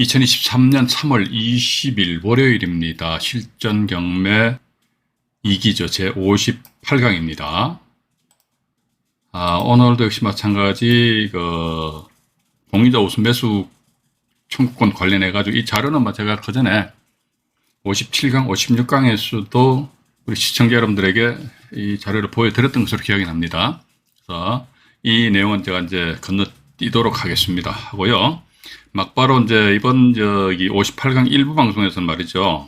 2023년 3월 20일 월요일입니다. 실전 경매 2기죠. 제 58강입니다. 오늘도 역시 마찬가지 공인자 우선 매수 청구권 관련해가지고 이 자료는 제가 그전에 57강, 56강에서도 우리 시청자 여러분들에게 이 자료를 보여드렸던 것으로 기억이 납니다. 그래서 이 내용은 제가 이제 건너뛰도록 하겠습니다. 하고요. 막바로 이제 이번 58강 일부 방송에서는 말이죠.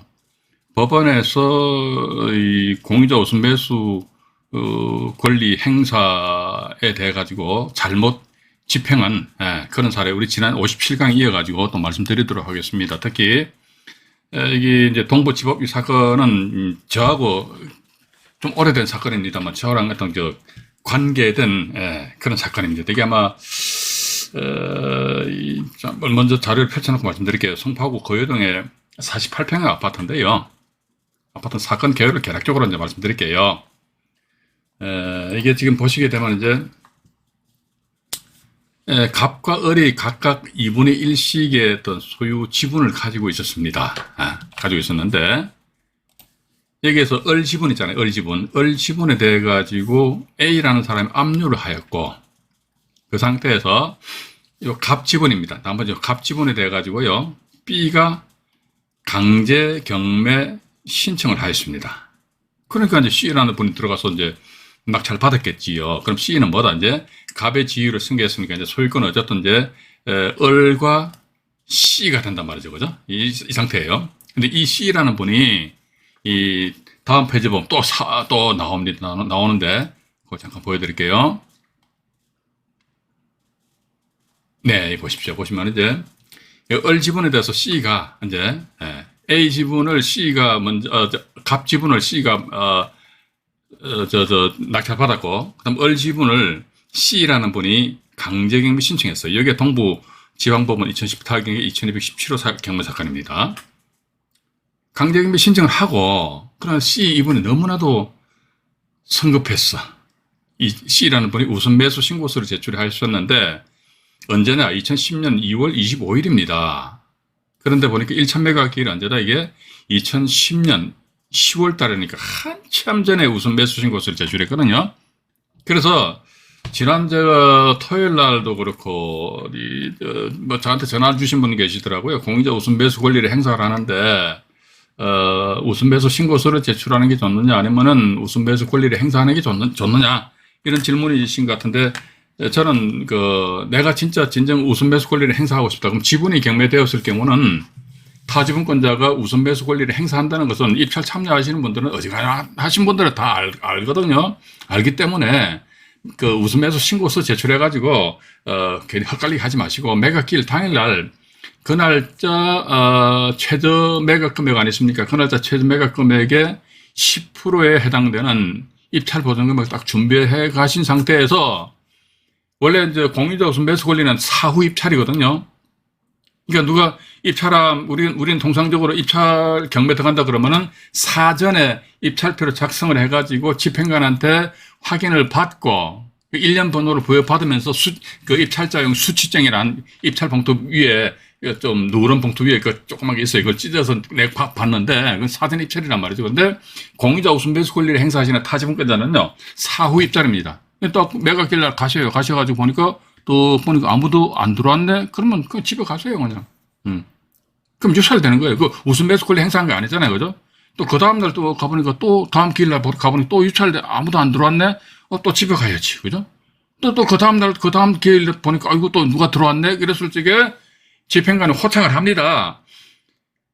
법원에서 이 공인자 우선 매수 권리 행사에 대해 가지고 잘못 집행한 그런 사례, 우리 지난 57강 이어가지고 또 말씀드리도록 하겠습니다. 특히 이게 이제 동부지법 이 사건은 저하고 좀 오래된 사건입니다만 저랑 어떤 관계된 그런 사건입니다. 이게 아마 먼저 자료를 펼쳐놓고 말씀드릴게요. 송파구 거여동에 48평의 아파트인데요. 아파트 사건 개요를 개략적으로 이제 말씀드릴게요. 이게 지금 보시게 되면 이제 갑과 을이 각각 2분의 1씩의 어떤 소유 지분을 가지고 있었습니다. 가지고 있었는데 여기에서 을 지분 있잖아요. 을 지분. 을 지분에 대해 가지고 A라는 사람이 압류를 하였고 그 상태에서 요 갑 지분입니다. 나머지 갑 지분에 대해 가지고요. B가 강제 경매 신청을 하였습니다. 그러니까 이제 C라는 분이 들어가서 이제 낙찰 받았겠지요. 그럼 C는 뭐다? 이제 갑의 지위를 승계했으니까 이제 소유권은 어쨌든 이제 을과 C가 된단 말이죠. 그죠? 이 상태예요. 근데 이 C라는 분이 이 다음 페이지 보면 또 나오는데 그거 잠깐 보여드릴게요. 네, 보십시오. 보시면 이제 을 지분에 대해서 C가 이제 A 지분을 C가 먼저 갑 지분을 C가 낙찰 받았고 그다음 을 지분을 C라는 분이 강제경매 신청했어요. 여기에 동부지방법원 2018경의 2217호 경매 사건입니다. 강제경매 신청을 하고 그러나 C 이분이 너무나도 성급했어. 이 C라는 분이 우선 매수 신고서를 제출하셨는데 언제나 2010년 2월 25일입니다. 그런데 보니까 1,000매가 기일이 언제다? 이게 2010년 10월 달이니까 한참 전에 우선 매수 신고서를 제출했거든요. 그래서 지난 제가 토요일 날도 그렇고 저한테 전화 주신 분 계시더라고요. 공인자 우선 매수 권리를 행사를 하는데 우선 매수 신고서를 제출하는 게 좋느냐 아니면은 우선 매수 권리를 행사하는 게 좋느냐 이런 질문이신 것 같은데 저는 내가 진짜 진정 우선 매수 권리를 행사하고 싶다. 그럼 지분이 경매되었을 경우는 타지분권자가 우선 매수 권리를 행사한다는 것은 입찰 참여하시는 분들은 어지간히 하신 분들은 다 알거든요. 알기 때문에 우선 매수 신고서 제출해가지고 괜히 헛갈리게 하지 마시고 매각기일 당일날 그 날짜 최저 매각 금액 아니십니까? 그 날짜 최저 매각 금액의 10%에 해당되는 입찰 보전 금액을 딱 준비해 가신 상태에서 원래 이제 공인자 우선 매수 권리는 사후 입찰이거든요. 그러니까 누가 우리는 통상적으로 입찰 경매 들어간다 그러면은 사전에 입찰표를 작성을 해가지고 집행관한테 확인을 받고 1년 번호를 부여받으면서 입찰자용 수취증이란 입찰 봉투 위에 좀 누런 봉투 위에 조그맣게 있어요. 이걸 찢어서 내가 봤는데 그건 사전 입찰이란 말이죠. 근데 공인자 우선 매수 권리를 행사하시는 타지분권자는요 사후 입찰입니다. 또 매각길 날 가셔가지고 보니까 아무도 안 들어왔네? 그러면 집에 가세요, 그냥. 그럼 유찰되는 거예요. 우선 매수 권리 행사한 게 아니잖아요, 그죠? 또 그 다음날 또 가보니까 또 다음 기일날 가보니까 또 유찰돼, 아무도 안 들어왔네? 또 집에 가야지, 그죠? 또 그 다음날, 그 다음 기일 보니까, 아이고, 또 누가 들어왔네? 이랬을 적에 집행관이 호청을 합니다.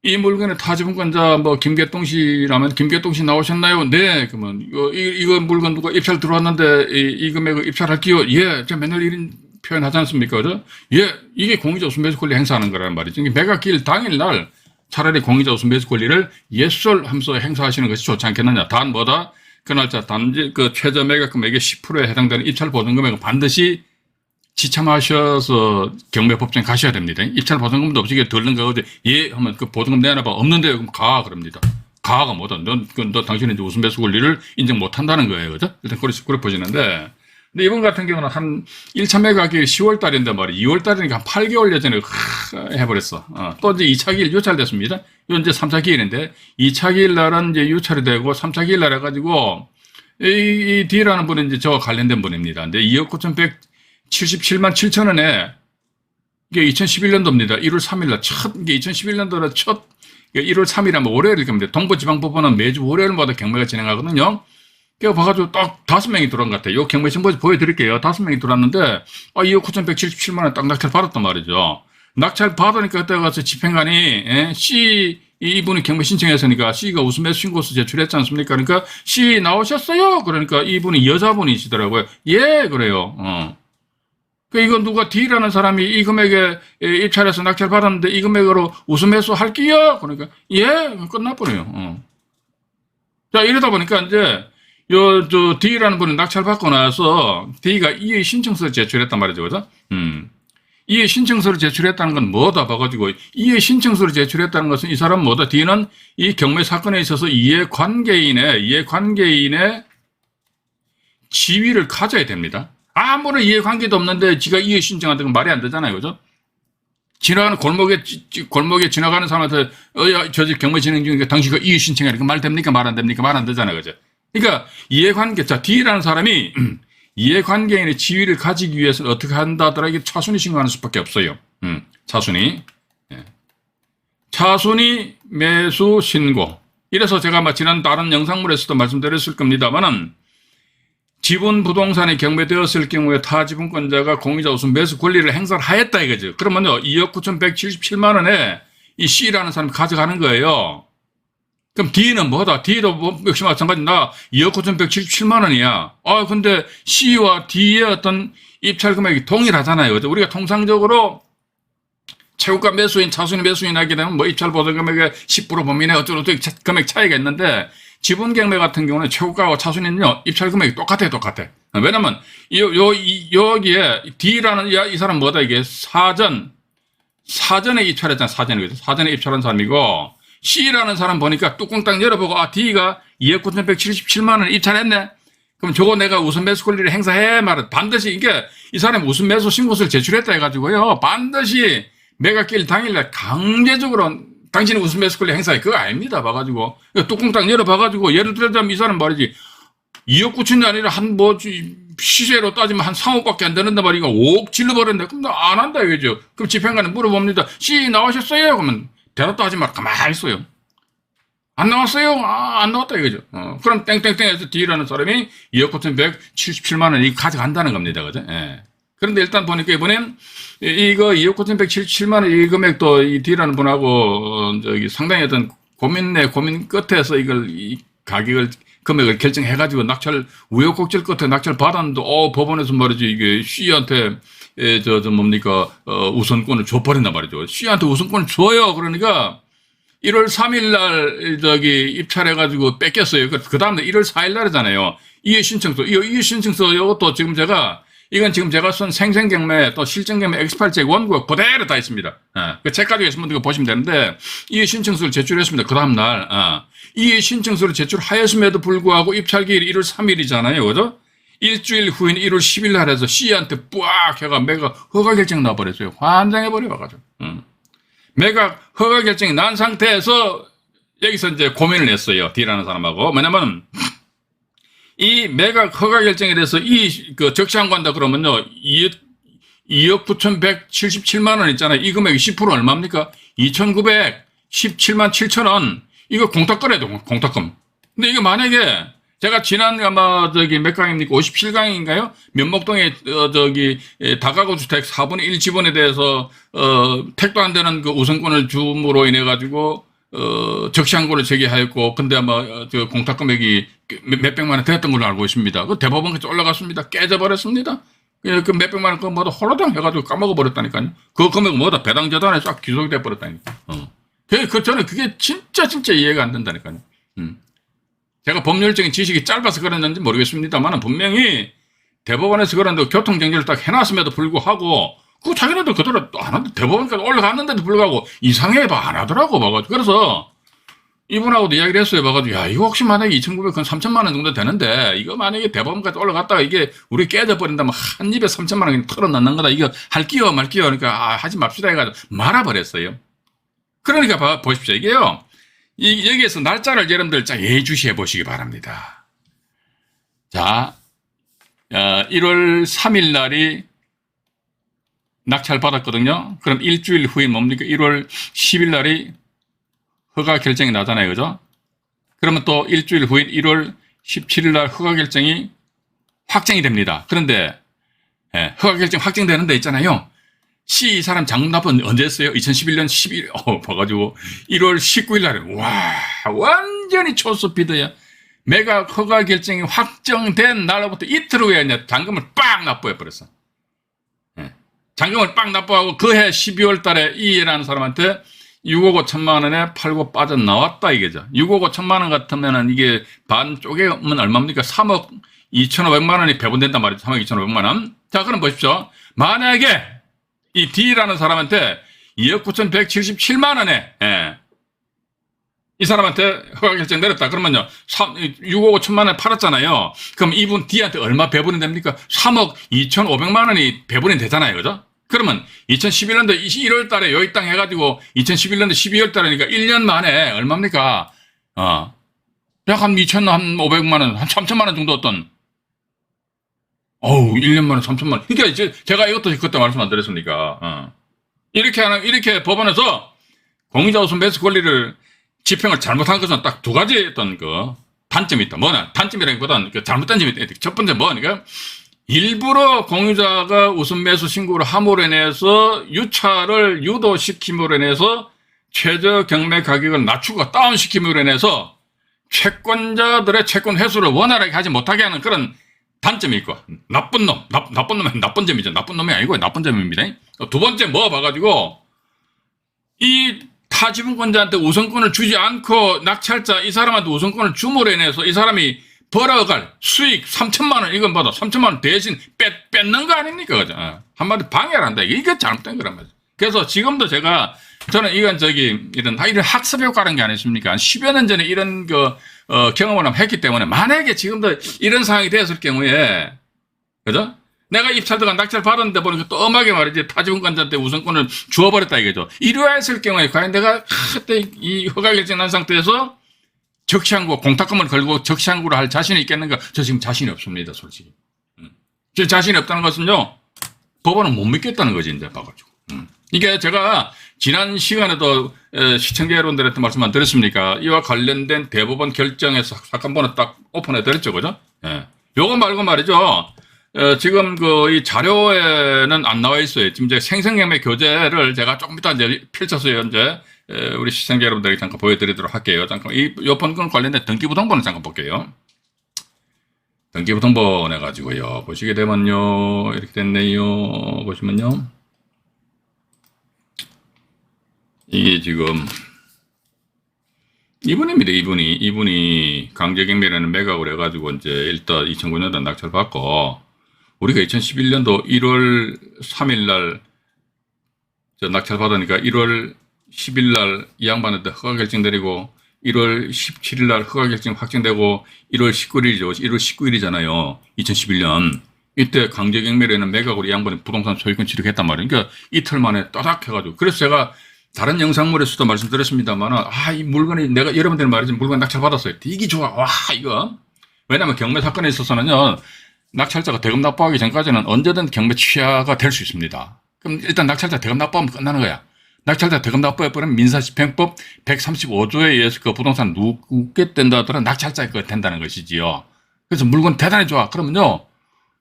이 물건의 타지분권자 김계동 씨라면 김계동 씨 나오셨나요? 네. 그러면 이거 물건 누가 입찰 들어왔는데 이 금액을 입찰할게요. 예. 제가 맨날 이런 표현하지 않습니까? 그죠? 예. 이게 공인자 우선 매수 권리 행사하는 거란 말이죠. 매각기일 당일날 차라리 공인자 우선 매수 권리를 예솔 하면서 행사하시는 것이 좋지 않겠느냐. 단 뭐다? 그 날짜 단지 최저 매각 금액의 10%에 해당되는 입찰 보전 금액은 반드시 지참하셔서 경매법정에 가셔야 됩니다. 입찰 보증금도 없이 들른 거거든. 예 하면 보증금 내놔봐. 없는데 그럼 가 그럽니다. 가가 뭐다. 너 당신은 이제 우선 매수 권리를 인정 못 한다는 거예요. 그죠? 일단 그래 보시는데 근데 이번 같은 경우는 한 1차 매각 가격이 10월 달인데 말이야. 2월 달이니까 한 8개월 예전에 해버렸어. 또 이제 2차 기일 유찰됐습니다. 이건 이제 3차 기일인데 2차 기일 날은 이제 유찰이 되고 3차 기일 날 해가지고 이 D라는 분은 이제 저와 관련된 분입니다. 근데 2억 9,177만 7천 원에 이게 2011년도입니다. 1월 3일 날 이게 2011년도는 1월 3일 하면 월요일일 겁니다. 동부지방법원은 매주 월요일마다 경매가 진행하거든요. 그래서 봐가지고 딱 5명이 들어온 것 같아요. 요 경매 신고지 보여드릴게요. 5명이 들어왔는데, 2억 9,177만 원 딱 낙찰 받았단 말이죠. 낙찰 받으니까 그때 가서 집행관이, 이분이 경매 신청했으니까 C가 우수 매수 신고서 제출했지 않습니까? 그러니까 C 나오셨어요? 그러니까 이분이 여자분이시더라고요. 예, 그래요. 이거 누가 D라는 사람이 이 금액에 입찰해서 낙찰 받았는데 이 금액으로 우수 매수 할게요? 그러니까, 예, 끝나버려요. 자, 이러다 보니까 이제, D라는 분이 낙찰 받고 나서 D가 이의 신청서를 제출했단 말이죠. 그죠? 이의 신청서를 제출했다는 건 뭐다 봐가지고, 이의 신청서를 제출했다는 것은 이 사람 뭐다? D는 이 경매 사건에 있어서 이해관계인의 지위를 가져야 됩니다. 아무런 이해관계도 없는데 지가 이의 신청한다는 건 말이 안 되잖아요. 그죠? 지나가는 골목에 지나가는 사람한테, 저 집 경매 진행 중이니까 당신가 이의 신청하니까 말 됩니까? 말 안 됩니까? 말 안 되잖아요. 그죠? 그러니까 이해관계, 자, D라는 사람이 이해관계인의 지위를 가지기 위해서는 어떻게 한다더라? 이게 차순위 신고하는 수밖에 없어요. 차순위. 예. 차순위 매수 신고. 이래서 제가 지난 다른 영상물에서도 말씀드렸을 겁니다만은 지분 부동산이 경매되었을 경우에 타 지분권자가 공유자 우선 매수 권리를 행사를 하였다 이거죠. 그러면요, 2억 9,177만 원에 이 C라는 사람이 가져가는 거예요. 그럼 D는 뭐다? D도 역시 마찬가지. 나 2억 9,177만 원이야. 근데 C와 D의 어떤 입찰 금액이 동일하잖아요. 그죠? 우리가 통상적으로 최고가 매수인, 차순위 매수인 하게 되면 입찰 보전 금액의 10% 범위 내 어쩌고 금액 차이가 있는데 지분 경매 같은 경우는 최고가와 차순위는요, 입찰 금액이 똑같아. 왜냐면, 여기에 D라는 이 사람 뭐다? 이게 사전에 입찰했잖아. 사전에 입찰한 사람이고, C라는 사람 보니까 뚜껑 딱 열어보고, D가 2억 9,177만 원 입찰했네? 그럼 저거 내가 우선 매수 권리를 행사해? 말은 반드시 이 사람이 우선 매수 신고서를 제출했다 해가지고요. 반드시 매각일 당일날 강제적으로 당신이 우선 매수 권리 행사해. 그거 아닙니다. 봐가지고. 뚜껑 딱 열어봐가지고, 예를 들자면 이 사람 말이지. 2억 9천이 아니라 시세로 따지면 한 3억밖에 안 되는데 말이야. 5억 질러버렸는데. 그럼 나 안 한다 이거죠. 그럼 집행관이 물어봅니다. C 나오셨어요? 그러면 대답도 하지 말고 가만히 있어요. 안 나왔어요? 안 나왔다 이거죠. 그럼 땡땡땡에서 D라는 사람이 2억 9,177만 원이 가져간다는 겁니다. 그죠? 예. 그런데 일단 보니까 이번엔 이거 2억 9,177만 원 이 금액도 이 D라는 분하고 상당히 어떤 고민 끝에서 이 금액을 결정해가지고 낙찰 우여곡절 끝에 낙찰 받았는데 법원에서 말이지 이게 C한테 우선권을 줘버린단 말이죠. C한테 우선권을 줘요. 그러니까 1월 3일 날 입찰해가지고 뺏겼어요. 그 다음에 1월 4일 날이잖아요. 이해 신청서 이것도 이건 지금 제가 쓴 생생경매 또 실전경매 X8책 원고 그대로 다 있습니다. 그 책 가지고 있으면 이거 보시면 되는데 이해 신청서를 제출했습니다. 그 다음날 이해 신청서를 제출하였음에도 불구하고 입찰기일이 1월 3일이잖아요. 그죠? 일주일 후인 1월 10일 날 해서 C한테 뿌악 해가 매각 허가 결정 나버렸어요. 환장해버려가지고. 매각 허가 결정이 난 상태에서 여기서 이제 고민을 했어요. D라는 사람하고. 뭐냐면 이 매각 허가 결정에 대해서 적시한관다 그러면요. 2억 9,177만 원 있잖아요. 이 금액이 10% 얼마입니까? 2,917만 7천 원. 이거 공탁거래도 공탁금. 근데 이거 만약에 제가 지난 몇 강입니까? 57강인가요? 면목동에 다가구 주택 4분의 1 지분에 대해서 택도 안 되는 그 우선권을 줌으로 인해 가지고 적시한고를 제기하였고, 근데 공탁 금액이 몇백만 원 됐던 걸로 알고 있습니다. 그 대법원까지 올라갔습니다. 깨져버렸습니다. 그 몇백만 원 그거 홀라당 해가지고 까먹어버렸다니까요. 그 금액은 배당재단에 싹 기소돼 버렸다니까. 저는 그게 진짜 이해가 안 된다니까요. 제가 법률적인 지식이 짧아서 그랬는지 모르겠습니다만 분명히 대법원에서 그런데 교통정지를 딱 해놨음에도 불구하고 그 자기네들 그대로 안 하는데 대법원까지 올라갔는데도 불구하고 이상해 안 하더라고 봐가지고. 그래서 이분하고도 이야기를 했어요. 봐가지고, 야, 이거 혹시 만약에 2,900, 건 3천만 원 정도 되는데, 이거 만약에 대법원까지 올라갔다가 이게 우리 깨져버린다면 한 입에 3천만 원 털어넣는 거다. 이거 할게요, 말게요. 그러니까, 하지 맙시다. 해가지고 말아버렸어요. 그러니까 보십시오. 이게요. 여기에서 날짜를 여러분들 예의주시해 보시기 바랍니다. 자, 1월 3일 날이 낙찰 받았거든요. 그럼 일주일 후인 뭡니까? 1월 10일 날이 허가 결정이 나잖아요. 그죠? 그러면 또 일주일 후인 1월 17일 날 허가 결정이 확정이 됩니다. 그런데 허가 결정 확정되는 데 있잖아요. 이 사람 장문 납부 언제 했어요? 2011년 11일 봐가지고 1월 19일 날에 와 완전히 초스피드야. 매각 허가 결정이 확정된 날로부터 이틀 후에 이제 잔금을 빵 납부해 버렸어. 잔금을 빵 납부하고 그해 12월 달에 이해라는 사람한테 6억 5천만 원에 팔고 빠져나왔다 이게죠. 6억 5천만 원 같으면은 이게 반 쪼개면 얼마입니까? 3억 2,500만 원이 배분된단 말이죠. 3억 2,500만 원. 자, 그럼 보십시오. 만약에 이 D라는 사람한테 2억 9,177만 원에 이 사람한테 허가 결정 내렸다. 그러면요. 6억 5천만 원에 팔았잖아요. 그럼 이분 D한테 얼마 배분이 됩니까? 3억 2,500만 원이 배분이 되잖아요. 그죠? 그러면 2011년도 1월 달에 여기 땅 해가지고 2011년도 12월 달이니까 1년 만에 얼마입니까? 약 한 2,500만 원, 한 3천만 원 정도 어떤 1년 만에 3천만 원. 그러니까 이제 제가 이것도 그때 말씀 안 드렸습니까? 이렇게 법원에서 공유자 우선 매수 권리를 집행을 잘못한 것은 딱 두 가지 어떤 단점이 있다. 뭐냐? 단점이라기보다는 잘못된 점이 있다. 첫 번째 뭐니까? 일부러 공유자가 우선 매수 신고를 함으로 인해서 유찰을 유도시킴으로 인해서 최저 경매 가격을 낮추고 다운시킴으로 인해서 채권자들의 채권 회수를 원활하게 하지 못하게 하는 그런 단점이 있고, 나쁜 놈은 나쁜 점이죠. 나쁜 놈이 아니고 나쁜 점입니다. 두 번째 봐가지고, 이 타지분권자한테 우선권을 주지 않고 낙찰자 이 사람한테 우선권을 줌으로 인해서 이 사람이 벌어갈 수익 3천만 원 이건 받아 3천만 원 대신 뺏는 거 아닙니까? 그죠? 한마디 방해를 한다. 이게 잘못된 거란 말이죠. 그래서 지금도 저는 이건 이런 학습 효과라는 게 아니십니까? 10여 년 전에 이런 경험을 했기 때문에 만약에 지금도 이런 상황이 되었을 경우에, 그죠? 내가 입찰 들어간 낙찰 받았는데 보니까 또 엄하게 말이지 타지분권자한테 우선권을 주어버렸다 이거죠. 이러했을 경우에 과연 내가 그때 이 허가 결정 난 상태에서 적시항구, 공탁금을 걸고 적시항구를 할 자신이 있겠는가? 저 지금 자신이 없습니다, 솔직히. 저 자신이 없다는 것은요, 법원은 못 믿겠다는 거지, 이제 봐가지고. 이게 제가 지난 시간에도 시청자 여러분들한테 말씀 안 드렸습니까? 이와 관련된 대법원 결정에서 사건 번호 딱 오픈해 드렸죠, 그죠? 요거 말고 말이죠. 지금 이 자료에는 안 나와 있어요. 지금 이제 생생경매 교재를 제가 조금 이따 이제 펼쳐서요, 이제. 우리 시청자 여러분들에게 잠깐 보여드리도록 할게요. 잠깐, 요번 건 관련된 등기부등본을 잠깐 볼게요. 등기부등본 해가지고요. 보시게 되면요. 이렇게 됐네요. 보시면요. 이게 지금, 이분입니다. 이분이 강제경매라는 매각을 해가지고 이제 일단 2009년도 낙찰 받고, 우리가 2011년도 1월 3일 날 낙찰 받으니까 1월 10일 날 이 양반한테 허가 결정 내리고 1월 17일 날 허가 결정 확정되고 1월 19일이죠. 1월 19일이잖아요. 2011년. 이때 강제경매라는 매각으로 이 양반이 부동산 소유권 취득했단 말이에요. 그러니까 이틀 만에 따닥 해가지고. 그래서 제가 다른 영상물에서도 말씀드렸습니다만, 이 물건이 내가 여러분들 말이지 물건 낙찰 받았어요. 되게 좋아. 와, 이거. 왜냐면 경매 사건에 있어서는요, 낙찰자가 대금 납부하기 전까지는 언제든 경매 취하가 될 수 있습니다. 그럼 일단 낙찰자 대금 납부하면 끝나는 거야. 낙찰자 대금 납부해버리면 민사집행법 135조에 의해서 그 부동산 누게 된다 하더라도 낙찰자가 된다는 것이지요. 그래서 물건 대단히 좋아. 그러면요,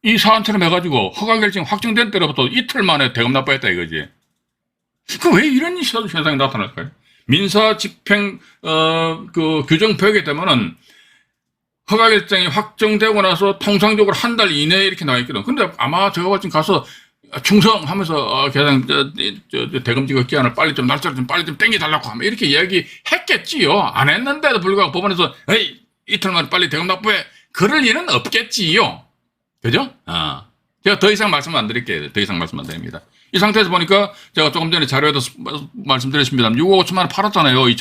이 사안처럼 해가지고 허가 결정 확정된 때로부터 이틀 만에 대금 납부했다 이거지. 왜 이런 현상이 나타날까요? 민사집행 규정표에 따르면은 허가 결정이 확정되고 나서 통상적으로 한 달 이내에 이렇게 나와 있거든. 근데 아마 제가 지금 가서 충성하면서 그냥 대금지급 기한을 빨리 좀 날짜를 좀 빨리 좀 땡겨달라고 하면 이렇게 이야기했겠지요. 안 했는데도 불구하고 법원에서 에이 이틀 만에 빨리 대금 납부해 그럴 일은 없겠지요. 그죠? 제가 더 이상 말씀 안 드릴게요. 더 이상 말씀 안 드립니다. 이 상태에서 보니까 제가 조금 전에 자료에도 말씀드렸습니다. 6억 5천만 원 팔았잖아요. 이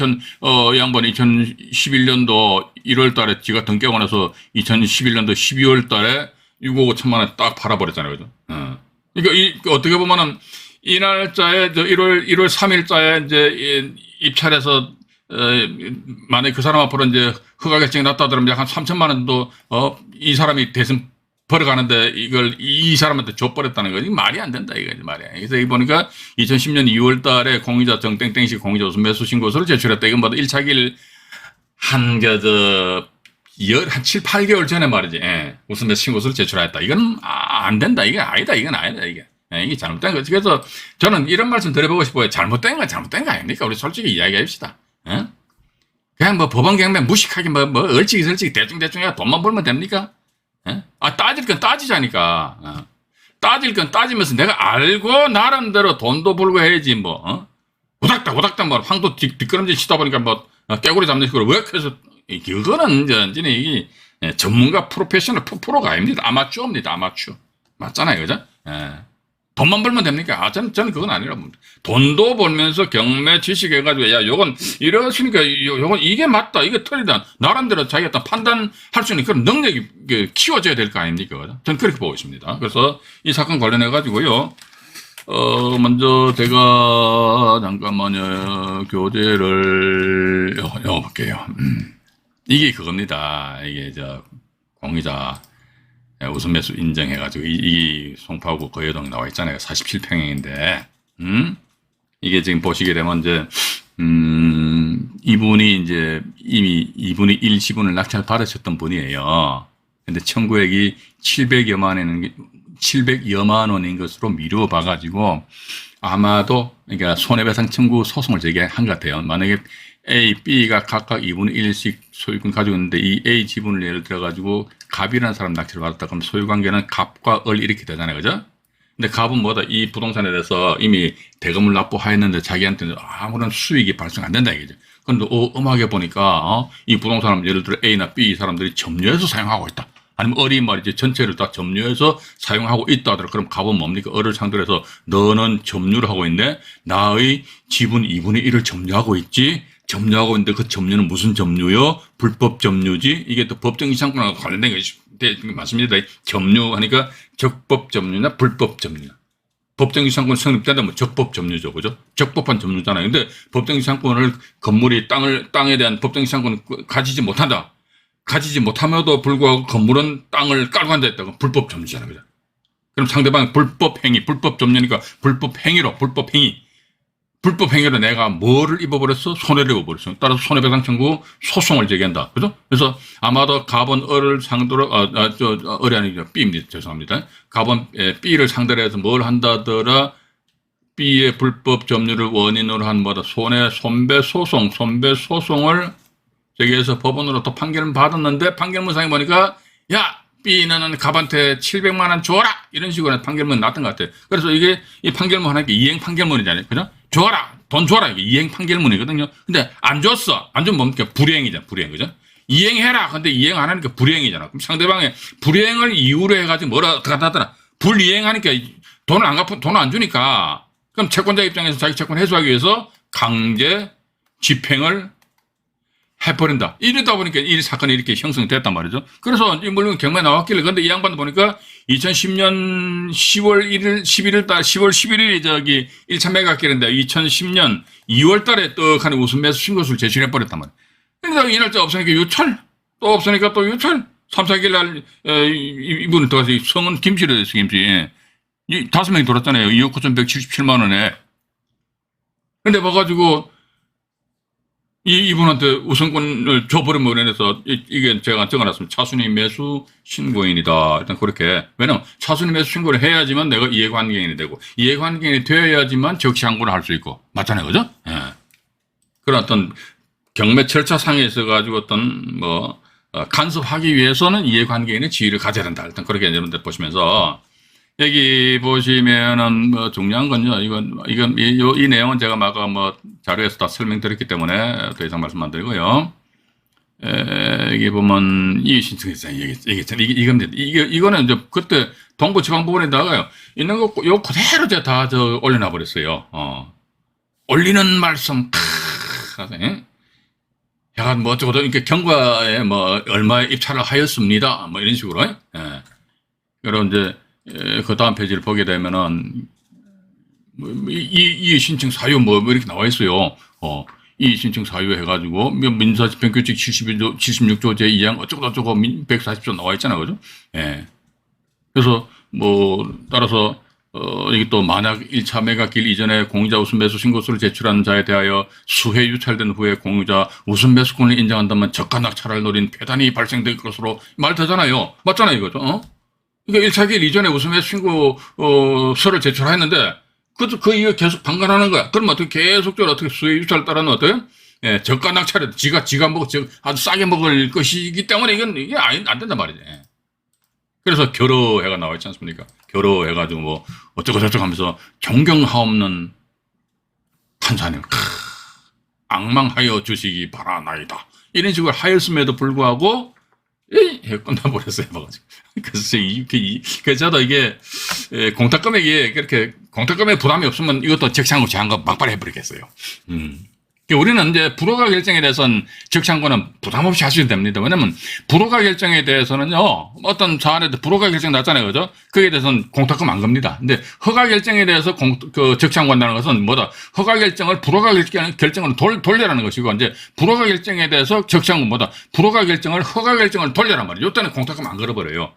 양반이 2011년도 1월 달에 지가 등격을 해서 2011년도 12월 달에 6억 5천만 원 딱 팔아버렸잖아요. 그죠? 그러니까 어떻게 보면은 이 날짜에 1월 3일자에 이제 입찰해서 만약에 그 사람 앞으로 이제 허가 결정이 났다 하더라면 약 한 3천만 원도 이 사람이 대신 벌어가는데 이걸 이 사람한테 줘버렸다는 거지. 말이 안 된다 이거지 말이야. 그래서 여기 보니까 2010년 2월 달에 공유자 정땡땡식 공유자 우선 매수 신고서를 제출했다. 이건 뭐다 1차 길 한 7, 8개월 전에 말이지. 우선 매수 신고서를 제출했다. 이건 안 된다. 이게 아니다. 이건 아니다. 이게 잘못된 거지. 그래서 저는 이런 말씀 드려보고 싶어요. 잘못된 건 잘못된 거 아닙니까? 우리 솔직히 이야기합시다. 그냥 뭐 법원 경매 무식하게 뭐 얼찍이 대충 해야 돈만 벌면 됩니까? 따질 건 따지자니까. 따질 건 따지면서 내가 알고 나름대로 돈도 벌고 해야지 뭐. 우닥닥 뭐 황도 뒷걸음질 치다 보니까 뭐 깨구리 잡는 식으로 왜 그래서 이거는 완전히 이게 전문가 프로페셔널 프로가 아닙니다. 아마추어입니다. 아마추어. 맞잖아요. 그죠? 돈만 벌면 됩니까? 저는 그건 아니라고 봅니다. 돈도 벌면서 경매 지식 해가지고, 야, 요건 이러시니까, 요건 이게 맞다, 이게 틀리다. 나름대로 자기가 딱 판단할 수 있는 그런 능력이 키워져야 될 거 아닙니까? 저는 그렇게 보고 있습니다. 그래서 이 사건 관련해가지고요, 먼저 제가, 잠깐만요, 교재를, 볼게요. 이게 그겁니다. 이게 공유자. 우선 매수 인정해가지고, 이 송파구 거여동 나와 있잖아요. 47평형인데, 이게 지금 보시게 되면, 이제, 이분이 이제 이미 이분이 1 지분을 낙찰 받으셨던 분이에요. 근데 청구액이 700여만 원인 것으로 미루어봐가지고, 아마도, 그러니까 손해배상 청구 소송을 제기한 것 같아요. 만약에 A, B가 각각 2분의 1씩 소유권 가지고 있는데 이 A 지분을 예를 들어가지고 갑이라는 사람 낙찰을 받았다 그러면 소유관계는 갑과 을 이렇게 되잖아요. 그죠? 근데 갑은 뭐다? 이 부동산에 대해서 이미 대금을 납부하였는데 자기한테는 아무런 수익이 발생 안 된다 이거죠. 그런데 음악에 보니까 이 부동산을 예를 들어 A나 B 사람들이 점유해서 사용하고 있다. 아니면 을이 말이지 전체를 다 점유해서 사용하고 있다 하더라도 그럼 갑은 뭡니까? 을을 상대로 해서 너는 점유를 하고 있네. 나의 지분 2분의 1을 점유하고 있지. 점유하고 있는데 그 점유는 무슨 점유요? 불법 점유지? 이게 또 법정이상권하고 관련된 것이 맞습니다. 점유하니까 적법 점유나 불법 점유나. 법정이상권 성립된다면 적법 점유죠. 그죠? 적법한 점유잖아요. 근데 법정이상권을 건물이 땅에 대한 법정이상권을 가지지 못한다. 가지지 못함에도 불구하고 건물은 땅을 깔고 앉아있다. 그럼 불법 점유잖아요. 그죠? 그럼 상대방이 불법 행위, 불법 점유니까 불법 행위로, 불법 행위. 불법 행위로 내가 뭐를 입어버렸어? 손해를 입어버렸어. 따라서 손해배상 청구 소송을 제기한다. 그죠? 그래서 아마도 갑은 을을 상대로, 을이 아니죠. B입니다. 죄송합니다. 갑은 B를 상대로 해서 뭘 한다더라? B의 불법 점유를 원인으로 한 뭐다? 손배소송을 제기해서 법원으로 또 판결을 받았는데 판결문상에 보니까 야! B는 갑한테 700만 원 줘라! 이런 식으로 판결문이 났던 것 같아요. 그래서 이게 이 판결문 하나가 이행 판결문이잖아요. 그죠? 줘라! 돈 줘라! 이게 이행 판결문이거든요. 근데 안 줬어! 안 주면 뭡니까? 불이행이잖아. 불이행. 그죠? 이행해라! 근데 이행 안 하니까 불이행이잖아. 그럼 상대방의 불이행을 이유로 해가지고 뭐라 어떻게 하더라? 불이행하니까 돈을 안 주니까 그럼 채권자 입장에서 자기 채권 해소하기 위해서 강제 집행을 해버린다. 이러다 보니까 이 사건이 이렇게 형성됐단 말이죠. 그래서 이 물론 경매 나왔길래 근데 이 양반도 보니까 2010년 10월 11일이 1차 매각 길인데 2010년 2월 달에 떡하니 우선 매수 신고서를 제출해버렸단 말이에요. 근데 이 날짜 없으니까 유찰, 또 없으니까 또 유찰, 3, 4일 날 이분을 더 성은 김씨로 됐어, 김씨. 5명이 돌았잖아요. 2억 9,177만 원에. 근데 봐가지고 이분한테 우선권을 줘버리면 그래서 이게 제가 적어놨습니다. 차순위 매수 신고인이다. 일단 그렇게. 왜냐면 차순위 매수 신고를 해야지만 내가 이해관계인이 되고 이해관계인이 되어야지만 적시항고를 할 수 있고. 맞잖아요. 그죠? 예. 그런 어떤 경매 절차상에 있어가지고 어떤 간섭하기 위해서는 이해관계인의 지위를 가져야 된다. 일단 그렇게 여러분들 보시면서 여기 보시면은 중요한 건요. 이 내용은 제가 자료에서 다 설명드렸기 때문에 더 이상 말씀 안 드리고요. 이게 보면 이의 신청했잖아요. 얘기했잖아요. 이거는 이제 그때 동부지방법원에 나가요. 있는 거 요 그대로 제가 다 올려놔 버렸어요. 올리는 말씀 약간 뭐 어쩌고 이렇게 경과에 뭐 얼마에 입찰을 하였습니다. 뭐 이런 식으로. 예. 그럼 이제 그 다음 페이지를 보게 되면은 이 신청 사유 뭐 이렇게 나와 있어요. 이 신청 사유 해가지고 민사집행규칙 76조 제2항 어쩌고 140조 나와 있잖아요, 그죠? 예. 그래서 뭐 따라서 이게 또 만약 1차 매각길 이전에 공유자 우선 매수 신고서를 제출한 자에 대하여 수회 유찰된 후에 공유자 우선 매수권을 인정한다면 저가 낙찰을 노린 폐단이 발생될 것으로 말되잖아요. 맞잖아요, 이거죠? 그러니까 1차 길 이전에 우선 매수 신고서를 제출했는데 그 이유 계속 방관하는 거야. 그러면 어떻게 계속적으로 어떻게 수혜 유찰을 따르는 어때요? 예, 저가 낙찰에 지가 아주 싸게 먹을 것이기 때문에 이게 안 된단 말이지. 그래서 결여해가 나와 있지 않습니까? 결여해가지고 뭐 어쩌고 저쩌고 하면서 존경하옵는 판사님 악망하여 주시기 바라나이다. 이런 식으로 하였음에도 불구하고 끝나버렸어요. 봐가지고. 그래서 저도 이게 공탁금액이 그렇게 공탁금액 부담이 없으면 이것도 적창고 제한거 막바로 해버리겠어요. 우리는 이제 불허가 결정에 대해서는 적창고는 부담 없이 하셔도 됩니다. 왜냐면 불허가 결정에 대해서는요, 어떤 사안에도 불허가 결정 났잖아요. 그죠? 거기에 대해서는 공탁금 안 겁니다. 근데 허가 결정에 대해서 적창고 한다는 것은 뭐다? 허가 결정을 불허가 결정을 돌려라는 것이고, 이제 불허가 결정에 대해서 적창고 뭐다? 불허가 결정을 허가 결정을 돌려란 말이에요. 이때는 공탁금 안 걸어버려요.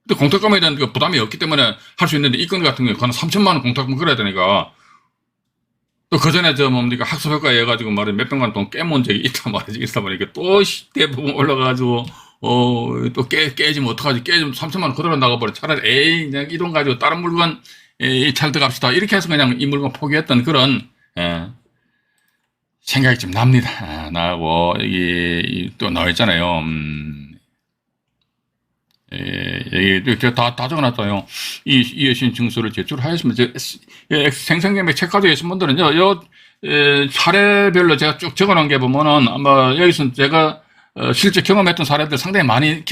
근데 공탁금에 대한 그 부담이 없기 때문에 할 수 있는데 이 건 같은 경우에 한 3천만 원 공탁금 걸어야 되니까 또 그 전에 뭡니까 학습효과에 해가지고 말이야 몇백만 돈 깨문 적이 있단 말이지. 있다 보니까 또 대부분 올라가가지고 또 깨지면 어떡하지? 깨지면 3천만 원 그대로 나가버려. 차라리 에이 그냥 이 돈 가지고 다른 물건 찰떡합시다. 이렇게 해서 그냥 이 물건 포기했던 그런 생각이 좀 납니다. 나고 이게 또 나와 있잖아요. 제가 다 적어놨어요. 이의 신청서를 제출하였으면, 생생경매 책 가지고 계신 분들은요, 사례별로 제가 쭉 적어놓은 게 보면은 아마 여기서 제가, 실제 경험했던 사례들 상당히 많이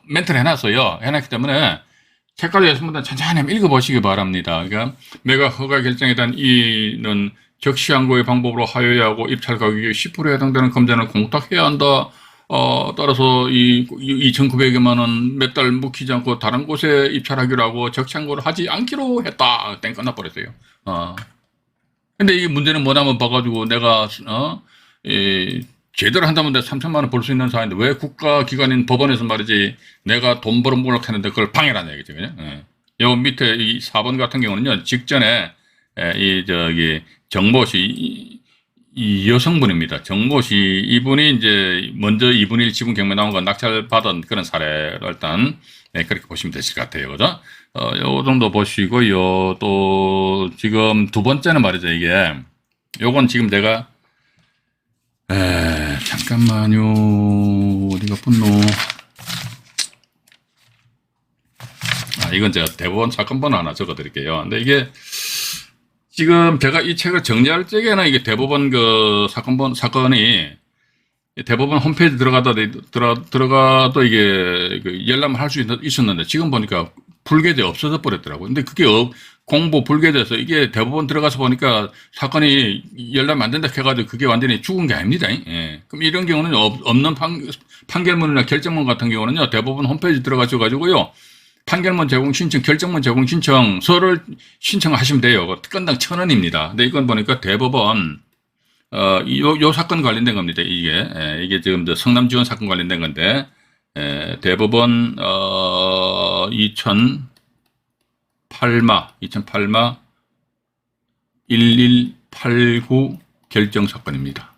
멘트를 해놨어요. 해놨기 때문에 책 가지고 계신 분들은 천천히 한번 읽어보시기 바랍니다. 그러니까, 매각 허가 결정에 대한 이의는 적시항고의 방법으로 하여야 하고 입찰 가격의 10%에 해당되는 검자는 공탁해야 한다. 따라서 2,900여만 원 몇 달 묵히지 않고 다른 곳에 입찰하기로 하고 적창고를 하지 않기로 했다. 땡 끝나버렸어요. 근데 이 문제는 뭐냐면 봐가지고 내가, 제대로 한다면 내가 3천만 원 벌 수 있는 사안인데 왜 국가기관인 법원에서 말이지 내가 돈 벌어먹으려고 했는데 그걸 방해라는 얘기죠. 그죠? 요 밑에 이 4번 같은 경우는요, 직전에, 정모시, 이 여성분입니다. 정모씨 이분이 이제 먼저 2분의 1 지분 경매 나온 건 낙찰 받은 그런 사례를 일단 그렇게 보시면 되실 것 같아요. 그죠? 요 정도 보시고요. 또 지금 두 번째는 말이죠. 이게 요건 지금 내가 잠깐만요. 어디가 붙노? 이건 제가 대법원 사건 번호 하나 적어 드릴게요. 근데 이게 지금 제가 이 책을 정리할 적에는 이게 대법원 사건이 대법원 홈페이지 들어가도 이게 열람을 할 수 있었는데 지금 보니까 불개돼 없어져 버렸더라고요. 근데 그게 공보 불개돼서 이게 대법원 들어가서 보니까 사건이 열람 안 된다 해가지고 그게 완전히 죽은 게 아닙니다. 그럼 이런 경우는 없는 판결문이나 결정문 같은 경우는요, 대법원 홈페이지 들어가셔가지고요, 판결문 제공 신청, 결정문 제공 신청서를 신청하시면 돼요. 건당 1,000원입니다. 근데 이건 보니까 대법원, 요 사건 관련된 겁니다. 이게 지금 성남 지원 사건 관련된 건데, 대법원, 2008마 1189 결정 사건입니다.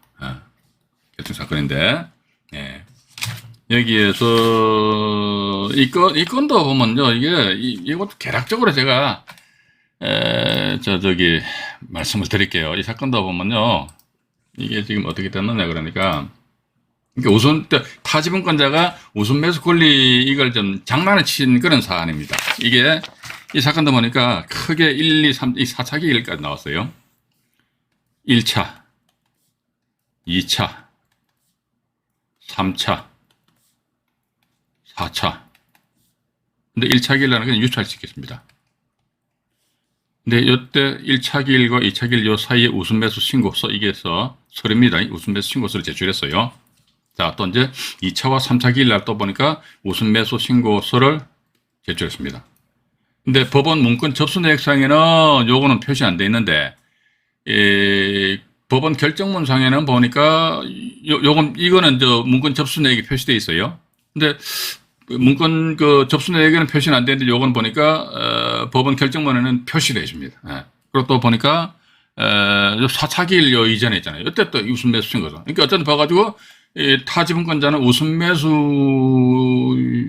결정 사건인데, 여기에서 이 건도 보면요, 이것도 개략적으로 제가 말씀을 드릴게요. 이 사건도 보면요, 이게 지금 어떻게 됐느냐 그러니까 타지분권자가 우선 매수 권리 이걸 좀 장난을 친 그런 사안입니다. 이게 이 사건도 보니까 크게 1, 2, 3, 이 4차 기일까지 나왔어요. 1차, 2차, 3차, 4차. 근데 1차 기일날은 그냥 유찰시켰습니다. 근데 이때 1차 기일과 2차 기일 요 사이에 우순매수 신고서 이게서 서류입니다. 우순매수 신고서를 제출했어요. 자, 또 이제 2차와 3차 기일날 또 보니까 우순매수 신고서를 제출했습니다. 근데 법원 문건 접수 내역상에는 요거는 표시 안 돼 있는데, 법원 결정문상에는 보니까 이거는 저 문건 접수 내역이 표시되어 있어요. 근데 문건 그 접수 내역에는 표시는 안 되는데 요건 보니까 법원 결정문에는 표시되어 있습니다. 예. 그리고 또 보니까 4차 기일 요 이전에 있잖아요. 이때 또 우순매수인 거죠. 그러니까 어쨌든 봐가지고 타지분권자는 우순매수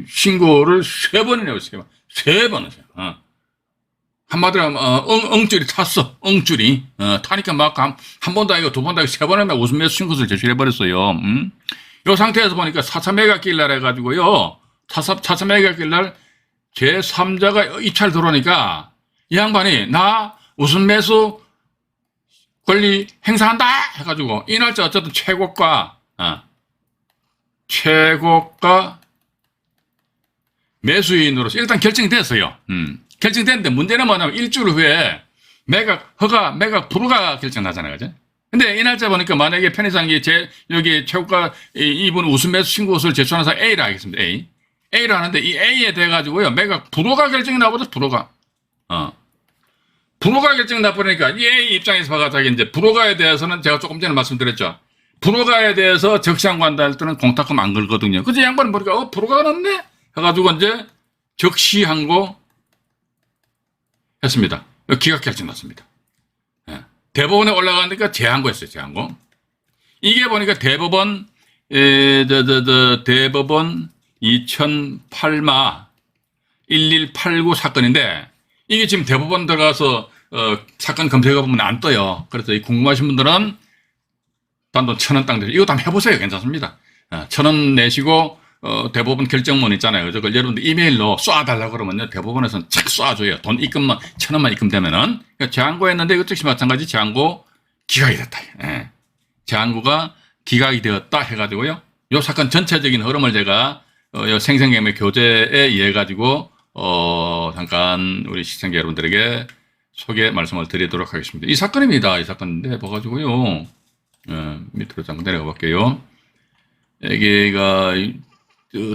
신고를 3번이나 했어요. 3번 했어요. 한마디로 하면 엉줄이 탔어. 엉줄이 타니까 막 한 번도 아니고 두 번도 아니고 3번 하면 우순매수 신고서를 제출해버렸어요. 요 상태에서 보니까 4차 매각기일날 해가지고요. 4차 매각기일날 제3자가 입찰 들어오니까 이 양반이 나 우순매수 권리 행사한다 해가지고 이 날짜 어쨌든 최고가 매수인으로서 일단 결정이 됐어요. 결정됐는데 문제는 뭐냐면 일주일 후에 매각 불허가 결정나잖아요. 그죠? 근데 이 날짜 보니까 만약에 편의상이 여기 최고가 이분 우순매수 신고서를 제출하는 사람 A라 하겠습니다. A를 하는데 이 A에 대해가지고요. 매각 불허가 결정이 나버렸어. 불허가 결정이 나버리니까 이 A 입장에서 봐가지고 이제 불허가에 대해서는 제가 조금 전에 말씀드렸죠. 불허가에 대해서 적시항고한다 할 때는 공탁금 안 걸거든요. 그래서 양반은 보니까 불허가가 났네? 해가지고 이제 적시항고 했습니다. 기각 결정 났습니다. 예. 대법원에 올라가니까 재항고했어요. 재항고. 이게 보니까 대법원 2008마 1189 사건인데 이게 지금 대법원 들어가서 사건 검색해보면 안 떠요. 그래서 궁금하신 분들은 단돈 1,000원 땅 대신 이거 한번 해보세요. 괜찮습니다. 1,000원 내시고 대법원 결정문 있잖아요. 저걸 여러분들 이메일로 쏴달라고 그러면요. 대법원에서는 착 쏴줘요. 돈 입금만 1,000원만 입금되면은. 그러니까 재항고했는데 이것 역시 마찬가지 재항고 기각이 됐다. 예. 재항고가 기각이 되었다 해가지고요. 요 사건 전체적인 흐름을 제가 생생경매 교재에 의해 가지고 잠깐 우리 시청자 여러분들에게 소개 말씀을 드리도록 하겠습니다. 이 사건입니다. 이 사건인데 봐가지고요. 밑으로 잠깐 내려가 볼게요. 여기가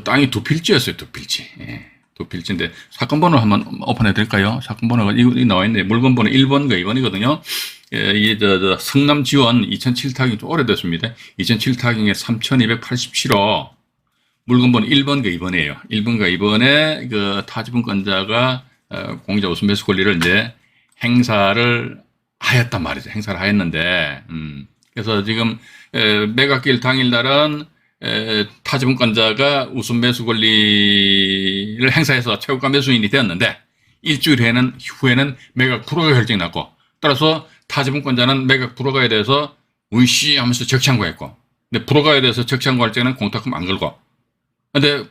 땅이 2필지였어요. 2필지. 예. 2필지인데 사건 번호 한번 오픈해 드릴까요? 사건 번호가 이거 나와 있는데 물건 번호 1번과 2번이거든요. 이게 성남 지원 2007 타경 좀 오래됐습니다. 2007 타경에 3287호 물건 번호 1번과 2번이에요. 1번과 2번에 그 타지분권자가 공유자 우선매수 권리를 이제 행사를 하였단 말이죠. 행사를 하였는데, 그래서 지금 매각기일 당일날은 타지분권자가 우선매수 권리를 행사해서 최고가 매수인이 되었는데 일주일 후에는 매각 불허가 결정이 났고 따라서 타지분권자는 매각 불허가에 대해서 우이씨 하면서 적시항고했고 근데 불허가에 대해서 적시항고할 때는 공탁금 안 걸고 근데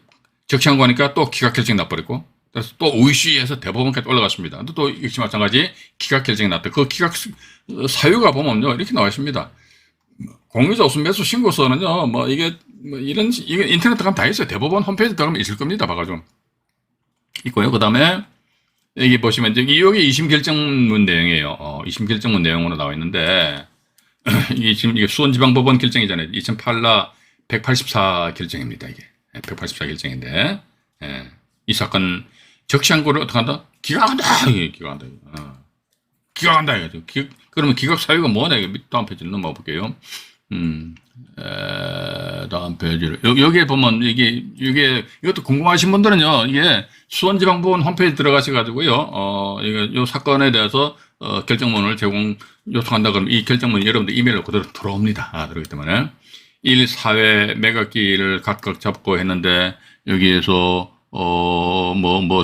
적시항고하니까 또 기각 결정이 나버렸고 그래서 또 우이씨에서 대법원까지 올라갔습니다. 또 역시 마찬가지 기각 결정이 났다. 그 기각 사유가 보면요 이렇게 나와 있습니다. 공유자 우선매수 신고서는요 이게 인터넷 들어가면 다 있어요. 대법원 홈페이지 들어가면 있을 겁니다. 봐가지고 있고요. 그 다음에 여기 보시면 이제 여기 2심 결정문 내용이에요. 2심 결정문 내용으로 나와 있는데 지금 이게 수원지방법원 결정이잖아요. 2008라 184 결정입니다. 이게 184 결정인데 이 사건 적시항고를 어떻게 한다? 기각한다. 기각한다. 기각한다. 그러면 기각 사유가 뭐냐? 다음 페이지를 넘어가 볼게요. 다음 페이지를 여기에 보면 이것도 궁금하신 분들은요 이게 수원지방법원 홈페이지 들어가셔가지고요 이 사건에 대해서 결정문을 요청한다 그러면 이 결정문이 여러분들 이메일로 그대로 들어옵니다. 그렇기 때문에 1, 4회 매각기를 각각 잡고 했는데 여기에서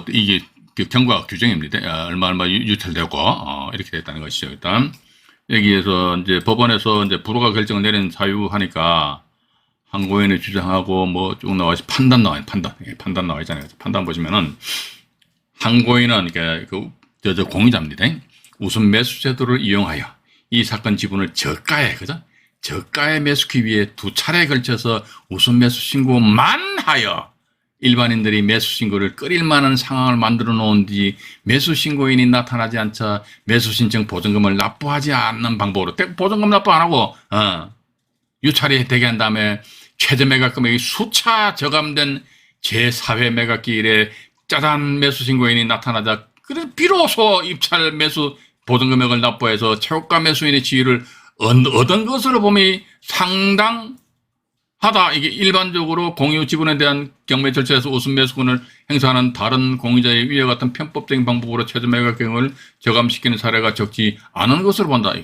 이게 경과 규정입니다. 얼마 유찰되고 이렇게 됐다는 것이죠. 일단 여기에서 이제 법원에서 이제 불허가 결정을 내린 사유 하니까 항고인을 주장하고 쭉 나와 있어 판단 나와요. 판단 나와 있잖아요. 판단 보시면은 항고인은 그러니까 공유자입니다. 우선 매수 제도를 이용하여 이 사건 지분을 저가에 그죠? 저가에 매수하기 위해 2차례에 걸쳐서 우선 매수 신고만 하여 일반인들이 매수 신고를 꺼릴 만한 상황을 만들어 놓은 뒤 매수 신고인이 나타나지 않자 매수 신청 보증금을 납부하지 않는 방법으로 보증금 납부 안 하고 유찰이 되게 한 다음에 최저 매각 금액이 수차 저감된 제4회 매각기 이래 짜잔 매수 신고인이 나타나자 그래서 비로소 입찰 매수 보증금액을 납부해서 최고가 매수인의 지위를 얻은 것으로 보면 상당하다. 이게 일반적으로 공유 지분에 대한 경매 절차에서 우선 매수권을 행사하는 다른 공유자의 위와 같은 편법적인 방법으로 최저 매각금을 저감시키는 사례가 적지 않은 것으로 본다.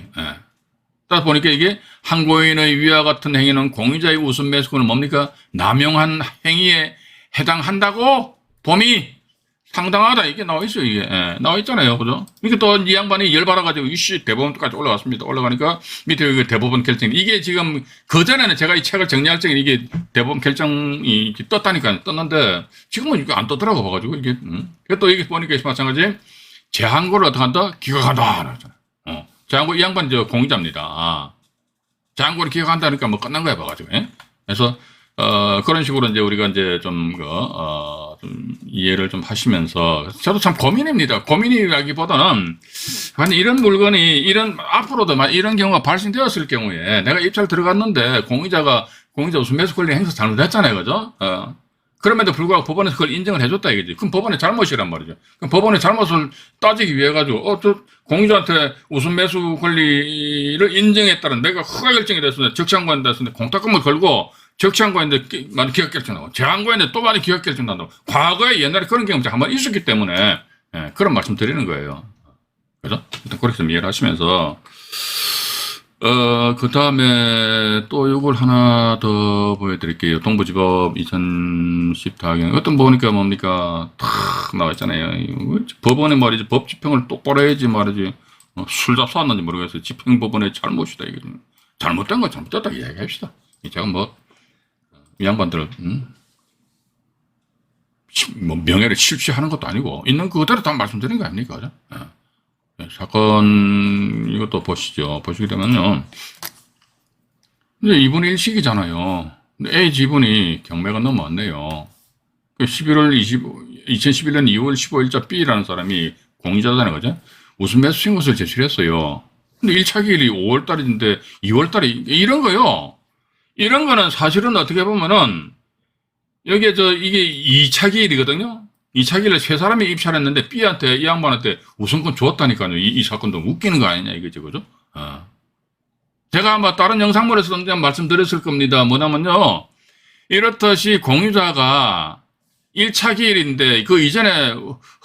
따라서 보니까 이게 한 고인의 위와 같은 행위는 공유자의 우선 매수권을 뭡니까? 남용한 행위에 해당한다고 봄이 상당하다. 이게 나와 있어요. 이게 나와 있잖아요. 그죠? 이게 또 이 양반이 열받아가지고 이씨 대법원까지 올라갔습니다. 올라가니까 밑에 이게 대법원 결정. 이게 지금 그 전에는 제가 이 책을 정리할 적에 이게 대법원 결정이 떴다니까요. 떴는데 지금은 이게 안 떴더라고 봐가지고 이게. 또 이게 보니까 마찬가지 재항고를 어떻게 한다? 기각한다. 재항고 이 양반 저 공유자입니다. 재항고를 기각한다니까 뭐 끝난 거야 봐가지고. 그래서 그런 식으로 이제 우리가 이제 좀 이해를 좀 하시면서 저도 참 고민입니다. 고민이라기보다는 이런 물건이 앞으로도 이런 경우가 발생되었을 경우에 내가 입찰 들어갔는데 공유자 우선 매수 권리 행사 잘못했잖아요. 그죠? 그럼에도 불구하고 법원에서 그걸 인정을 해줬다 이거지. 그럼 법원의 잘못이란 말이죠. 그럼 법원의 잘못을 따지기 위해 가지고 저 공유자한테 우선 매수 권리를 인정했다는 내가 허가 결정이 됐었는데 적시항고에 됐었는데 공탁금을 걸고 적시항고인데 많이 기각 결정나고 재항고인데 또 많이 기각 결정난다고. 과거에 옛날에 그런 경우가 한번 있었기 때문에 그런 말씀 드리는 거예요. 그죠? 일단 그렇게 좀 이해를 하시면서 그 다음에 또 이걸 하나 더 보여드릴게요. 동부지법 2014경 어떤 보니까 뭡니까 탁 나와 있잖아요. 법원에 말이지 법 집행을 똑바로 해야지 말이지 술 잡수왔는지 모르겠어요. 집행법원의 잘못이다 이게. 잘못된 건 잘못됐다 이야기합시다. 제가 이 양반들 뭐 명예를 실추하는 것도 아니고 있는 그대로 다 말씀드리는 거 아닙니까? 그죠? 사건 이것도 보시죠. 보시게 되면요. 이제 2분의 1씩이잖아요. 근데 A 지분이 경매가 넘어왔네요. 2011년 2월 15일자 B라는 사람이 공유자잖아요. 그죠? 우선 매수 신고서를 제출했어요. 근데 1차 기일이 5월달인데 2월달에 이런 거요. 이런 거는 사실은 어떻게 보면은 여기에 이게 2차 기일이거든요. 2차 기일에 세 사람이 입찰했는데 B한테 이 양반한테 우선권 줬다니까요. 이 사건도 웃기는 거 아니냐 이거죠. 그죠? 제가 아마 다른 영상물에서 말씀드렸을 겁니다. 뭐냐면요. 이렇듯이 공유자가 1차 기일인데 그 이전에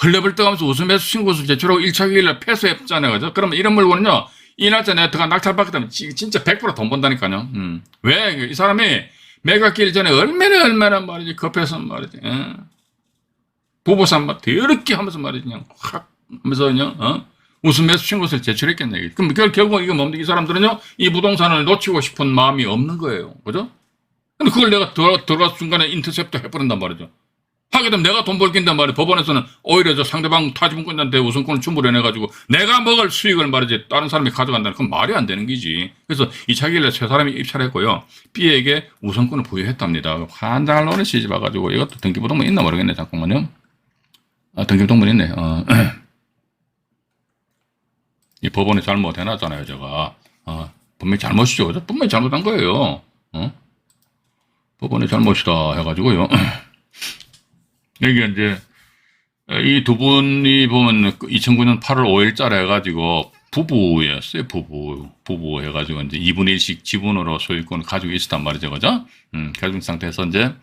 헐레벌떡하면서 우선 매수 신고서 제출하고 1차 기일에 패소했잖아요. 그죠? 그러면 이런 물건은요. 이 날짜 내가 들어가 낙찰받게 되면 진짜 100%돈 번다니까요. 왜? 이 사람이 매각 기일 전에 얼마나 말이지 급해서 말이지. 부부싸움 막 더럽게 하면서 말이지 그냥 확 하면서 그냥 우선 매수 신고서를 제출했겠네. 그럼 결국 이거 뭡니까? 이 사람들은요 이 부동산을 놓치고 싶은 마음이 없는 거예요. 그죠? 근데 그걸 내가 들어가서 중간에 인터셉트 해버린단 말이죠. 하게 되면 내가 돈 벌긴단 말이에요. 법원에서는 오히려 저 상대방 타지분권자한테 우선권을 충분해내가지고 내가 먹을 수익을 말이지 다른 사람이 가져간다는 그건 말이 안 되는 거지. 그래서 2차 기일에 세 사람이 입찰했고요. B에게 우선권을 부여했답니다. 환장을 노릇이지 봐가지고 이것도 등기부등본 있나 모르겠네. 잠깐만요. 등기부등본 있네. 이 법원에 잘못 해놨잖아요. 제가. 분명히 잘못이죠. 그죠? 분명히 잘못한 거예요. 법원의 잘못이다 해가지고요. 여기 이제 이 두 분이 보면 2009년 8월 5일자로 해가지고 부부였어요. 부부 해가지고 이제 2분의 1씩 지분으로 소유권을 가지고 있었단 말이죠. 그죠? 가지고 있는 상태에서 이제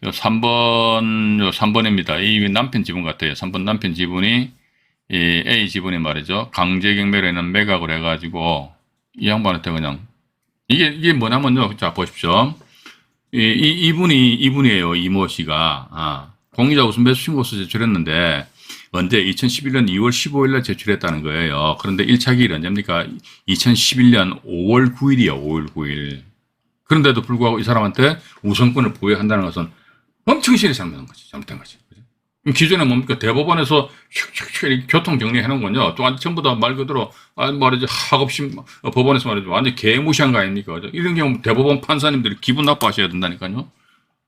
3번입니다. 이 남편 지분 같아요. 3번 남편 지분이 이 A 지분이 말이죠. 강제 경매로 인한 매각을 해가지고 이 양반한테 그냥 이게 뭐냐면요. 자 보십시오. 이분이에요. 이모 씨가 공유자 우선 매수 신고서 제출했는데 언제 2011년 2월 15일날 제출했다는 거예요. 그런데 1차 기일 언제입니까? 2011년 5월 9일이요. 5월 9일. 그런데도 불구하고 이 사람한테 우선권을 부여한다는 것은 엄청 실히 잘못된 거지. 기존에 뭡니까? 대법원에서 교통 정리해 놓은 건요. 또 전부 다 말 그대로 말이지 학없이 법원에서 말이죠. 완전 개무시한 거 아닙니까? 이런 경우 대법원 판사님들이 기분 나빠하셔야 된다니까요.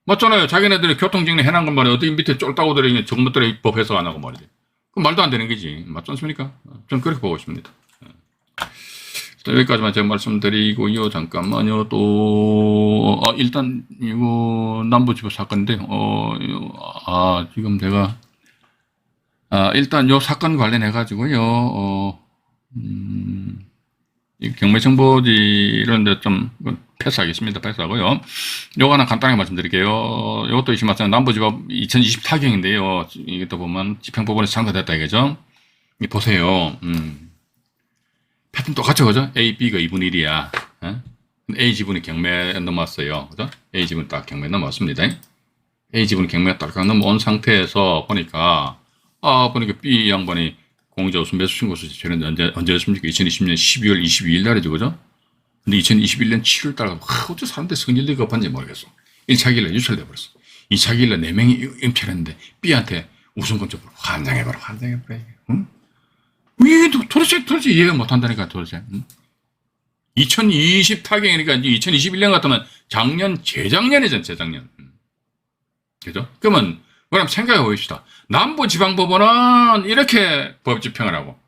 맞잖아요. 자기네들이 교통정리 해놓은 건 말이야. 어떻게 밑에 쫄따고 들어있는 저것 것들이 법 해석 안 하고 말이지. 그럼 말도 안 되는 거지. 맞지 않습니까? 저는 그렇게 보고 있습니다. 여기까지만 제가 말씀드리고요. 잠깐만요. 또, 일단, 이거, 남부지법 사건인데, 지금 제가, 일단 요 사건 관련해가지고요, 이 경매정보지를 이제 좀 패스하겠습니다. 패스하고요. 요거 하나 간단하게 말씀드릴게요. 이것도 이시마찬가지 남부지법 2024경인데요. 이것도 보면 집행법원에서 참가됐다 이거죠. 보세요. 패턴 똑같죠, 그죠? A, B가 2분의 1이야. A 지분이 경매 넘어왔어요. 그죠? A 지분 딱 경매 넘어왔습니다. A 지분이 경매 딱 넘어온 상태에서 보니까, 보니까 B 양반이 공유자 우선 매수 신고서 제출했는데 언제였습니까? 2020년 12월 22일 날이죠, 그죠? 근데 2021년 7월 달, 어째 사람들 성질이 급한지 모르겠어. 1차 기일날 유찰돼 버렸어. 2차 기일날 4명이 임찰했는데 B한테 우선권 쪽으로 환장해버려. 응? 왜 도대체 이해가 못한다니까 도대체. 2020 타경이니까 이제 2021년 같으면 재작년이잖아, 재작년. 그죠? 그러면 생각해 보십시다. 남부지방법원은 이렇게 법집행을 하고,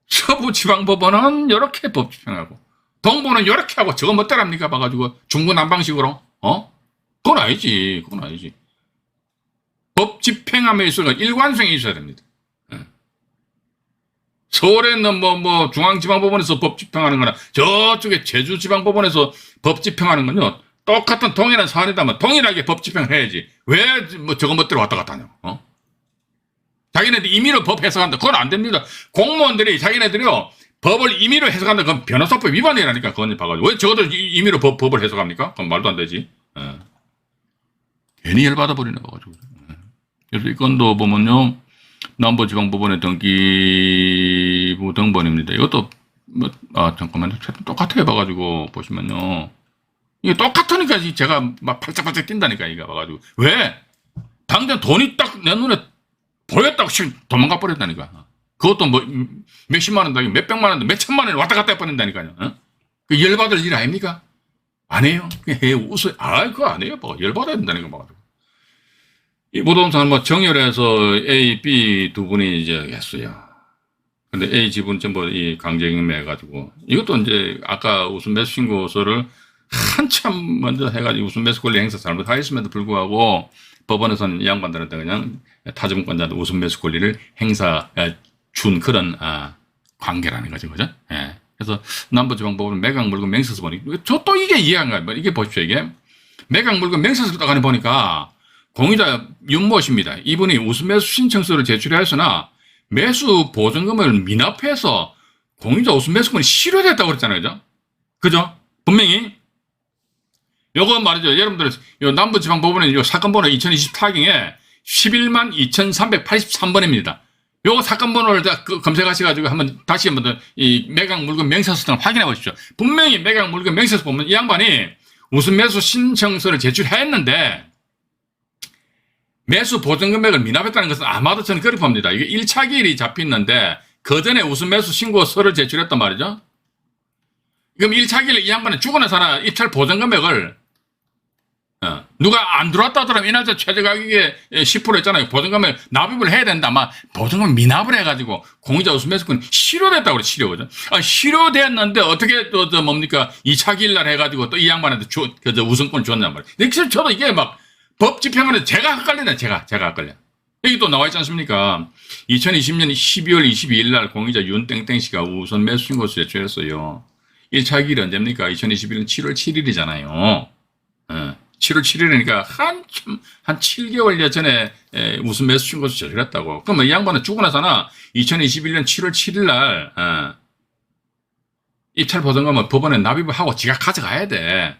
서부지방법원은 이렇게 법집행을 하고, 동부는 이렇게 하고, 저거 멋대랍니까? 봐가지고 중구난방식으로. 그건 아니지. 법집행함에 있어서 일관성이 있어야 됩니다. 서울에는 중앙지방법원에서 법집행하는 거나 저쪽에 제주지방법원에서 법집행하는 건요, 똑같은 동일한 사안이다면 동일하게 법집행을 해야지. 왜 저거 멋대로 왔다 갔다 하냐고. 자기네들이 임의로 법 해석한다. 그건 안 됩니다. 공무원들이 자기네들이요, 법을 임의로 해석한다. 그건 변호사법 위반이라니까. 그건 봐가지고. 왜 저것들 임의로 법을 해석합니까? 그건 말도 안 되지. 괜히 열받아 버리나 봐가지고. 그래서 이 건도 보면요, 남부지방법원의 등기부 등본입니다. 이것도 잠깐만요. 똑같아 봐가지고 보시면요, 이게 똑같으니까 제가 막 팔짝팔짝 뛴다니까. 이거 봐가지고. 왜? 당장 돈이 딱 내 눈에 보였다고 도망가 버렸다니까. 그것도 몇십만 원, 몇백만 원, 몇천만 원 왔다 갔다 해버린다니까요. 그 열받을 일 아닙니까? 안 해요. 웃어요. 그거 안 해요. 열받아야 된다니까. 봐가지고. 이 부동산 정렬해서 A, B 두 분이 이제 했어요. 근데 A 지분 전부 이 강제경매 해가지고, 이것도 이제 아까 우선 매수 신고서를 한참 먼저 해가지고 우선 매수 권리 행사 잘못하였음에도 불구하고 법원에서는 이 양반들한테 그냥 타점권자한테 우선 매수 권리를 준 그런 관계라는 거죠, 그죠? 예. 그래서 남부지방법원은 매각 물건 맹세서 보니, 저 또 이게 이해한 거야. 이게 보십시오, 이게 매각 물건 맹세서 딱 보니까 공유자 윤모 씨입니다. 이분이 우선 매수 신청서를 제출하였으나 매수 보증금을 미납해서 공유자 우선 매수권이 실효됐다고 그랬잖아요, 그죠? 분명히. 요거 말이죠. 여러분들, 요 남부지방법원의 요 사건번호 2024경에 11만 2383번입니다. 요거 사건번호를 검색하셔가지고 다시 한번 이 매각 물건 명세서를 확인해 보십시오. 분명히 매각 물건 명세서 보면 이 양반이 우선 매수 신청서를 제출했는데 매수 보증금액을 미납했다는 것은 아마도 저는 그렇게 봅니다. 이게 1차 기일이 잡혔는데 그 전에 우선 매수 신고서를 제출했단 말이죠. 그럼 1차 기일에 이 양반은 죽어나 사나 입찰 보증금액을 누가 안 들어왔다 하더라면 이날짜 최저가격에 10% 했잖아요. 보증금을 납입을 해야 된다. 아마 보증금 미납을 해가지고 공유자 우선 매수권 실효됐다고 그래, 실효거든. 실효됐는데 어떻게 뭡니까? 2차 기일날 해가지고 또 이 양반한테 우선권 줬냔 말이에요. 근데 저도 이게 막 법 집행하는데 제가 헷갈리네, 제가 헷갈려. 여기 또 나와 있지 않습니까? 2020년 12월 22일 날 공유자 윤땡땡 씨가 우선 매수 신고서 제출했어요. 1차 기일이 언제입니까? 2021년 7월 7일이잖아요. 7월 7일이니까 한 7개월여 전에 우선 매수 신고서 제출했다고. 그러면 이 양반은 죽고 나서나 2021년 7월 7일 날 입찰 보증금을 법원에 납입을 하고 지가 가져가야 돼.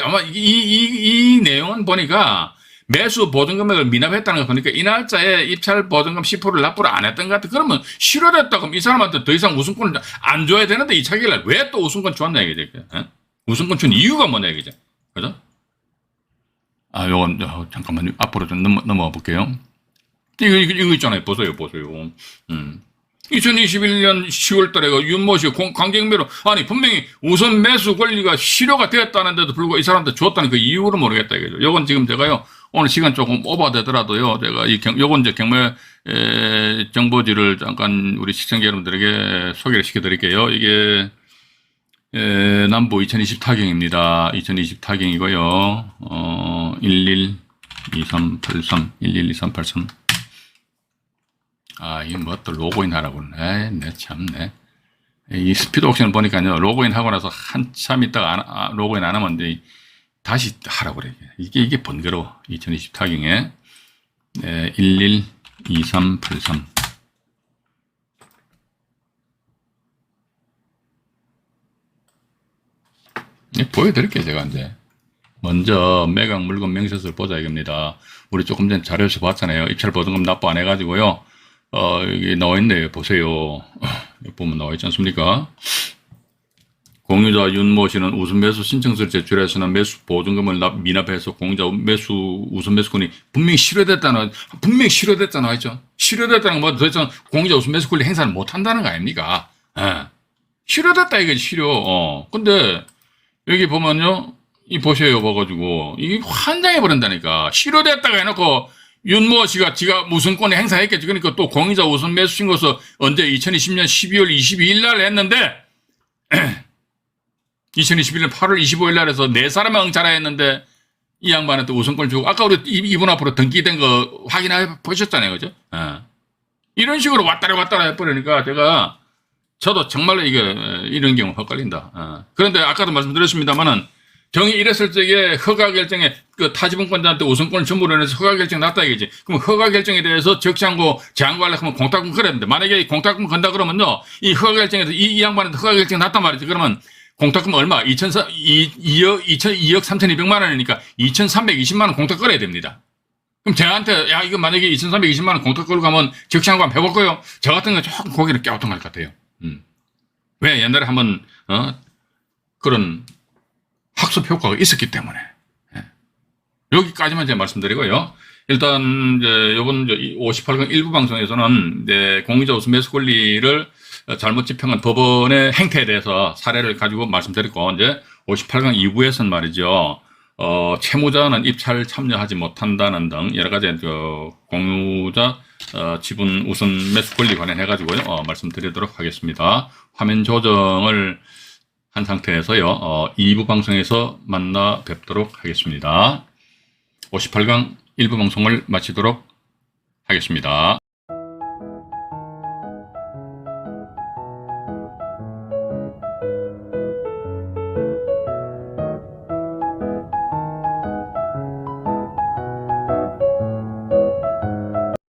아마 이 내용은 보니까 매수 보증금액을 미납했다는 거 보니까 이 날짜에 입찰 보증금 10%를 납부를 안 했던 것 같아. 그러면 실효됐다. 그럼 이 사람한테 더 이상 우선권을 안 줘야 되는데 2차 기일날 왜 또 우선권 줬냐 이거지. 우선권 준 이유가 뭐냐 이거지. 그죠? 요건 잠깐만요. 앞으로 좀 넘어가 볼게요. 이거 있잖아요. 보세요. 2021년 10월 달에 윤모 씨 강경매로, 아니, 분명히 우선 매수 권리가 실효가 되었다는데도 불구하고 이 사람한테 줬다는 그 이유를 모르겠다, 이거죠. 요건 지금 제가요, 오늘 시간 조금 오버되더라도요, 제가 요건 이제 경매, 정보지를 잠깐 우리 시청자 여러분들에게 소개를 시켜드릴게요. 이게, 남부 2020 타경입니다. 2020 타경이고요. 112383. 아, 이게 뭐 또 로그인 하라고 그러네. 네, 참네. 이 스피드 옥션 보니까요, 로그인 하고 나서 한참 있다가 로그인 안 하면 이제 다시 하라고 그래. 이게 번거로워. 2020 타경에. 112383. 보여드릴게요, 제가 이제. 먼저 매각 물건 명세서를 보자 이겁니다. 우리 조금 전에 자료에서 봤잖아요. 입찰 보증금 납부 안 해가지고요. 여기 나와있네요. 보세요. 여기 보면 나와있지 않습니까? 공유자 윤모 씨는 우선 매수 신청서를 제출해서는 매수 보증금을 미납해서 공유자 우선 매수권이 분명히 실효됐잖아. 했죠. 실효됐다는 건 뭐 도대체 공유자 우선 매수 권리 행사를 못 한다는 거 아닙니까? 실효됐다 이거지, 실효. 근데 여기 보면요. 이 보세요, 봐가지고. 이게 환장해버린다니까. 실효됐다가 해놓고, 윤모 씨가 지가 우선권에 행사했겠지. 그러니까 또 공유자 우선 매수 신고서 언제 2020년 12월 22일 날 했는데, 2021년 8월 25일 날 해서 4사람을 응찰하 했는데, 이 양반한테 우선권 주고, 아까 우리 이분 앞으로 등기된 거 확인해 보셨잖아요. 그죠? 이런 식으로 왔다리 해버리니까 저도 정말로 이런 경우 헛갈린다. 그런데 아까도 말씀드렸습니다만은, 경이 이랬을 적에 허가 결정에 그 타지분권자한테 우선권을 전부로 해서 허가 결정 났다 이거지. 그럼 허가 결정에 대해서 적시하고 제한하려고 하면 공탁금 걸어야 되는데, 만약에 공탁금 건다 그러면요, 이 허가 결정에서 이 양반한테 허가 결정 났단 말이지. 그러면 공탁금 얼마? 2억 3,200만 원이니까 2,320만 원 공탁 걸어야 됩니다. 그럼 제한테, 야, 이거 만약에 2,320만 원 공탁 걸고 가면 적시한 거 한번 해볼 거요? 저 같은 거 조금 고개를 깨우통할 것 같아요. 왜? 옛날에 한번, 그런 학습 효과가 있었기 때문에. 여기까지만 제가 말씀드리고요. 일단, 요번 58강 일부 방송에서는, 공유자 우선 매수 권리를 잘못 집행한 법원의 행태에 대해서 사례를 가지고 말씀드렸고, 이제 58강 2부에서는 말이죠. 채무자는 입찰 참여하지 못한다는 등 여러 가지 공유자 지분 우선 매수 권리 관련해가지고요. 말씀드리도록 하겠습니다. 화면 조정을 한 상태에서요. 2부 방송에서 만나 뵙도록 하겠습니다. 58강 1부 방송을 마치도록 하겠습니다.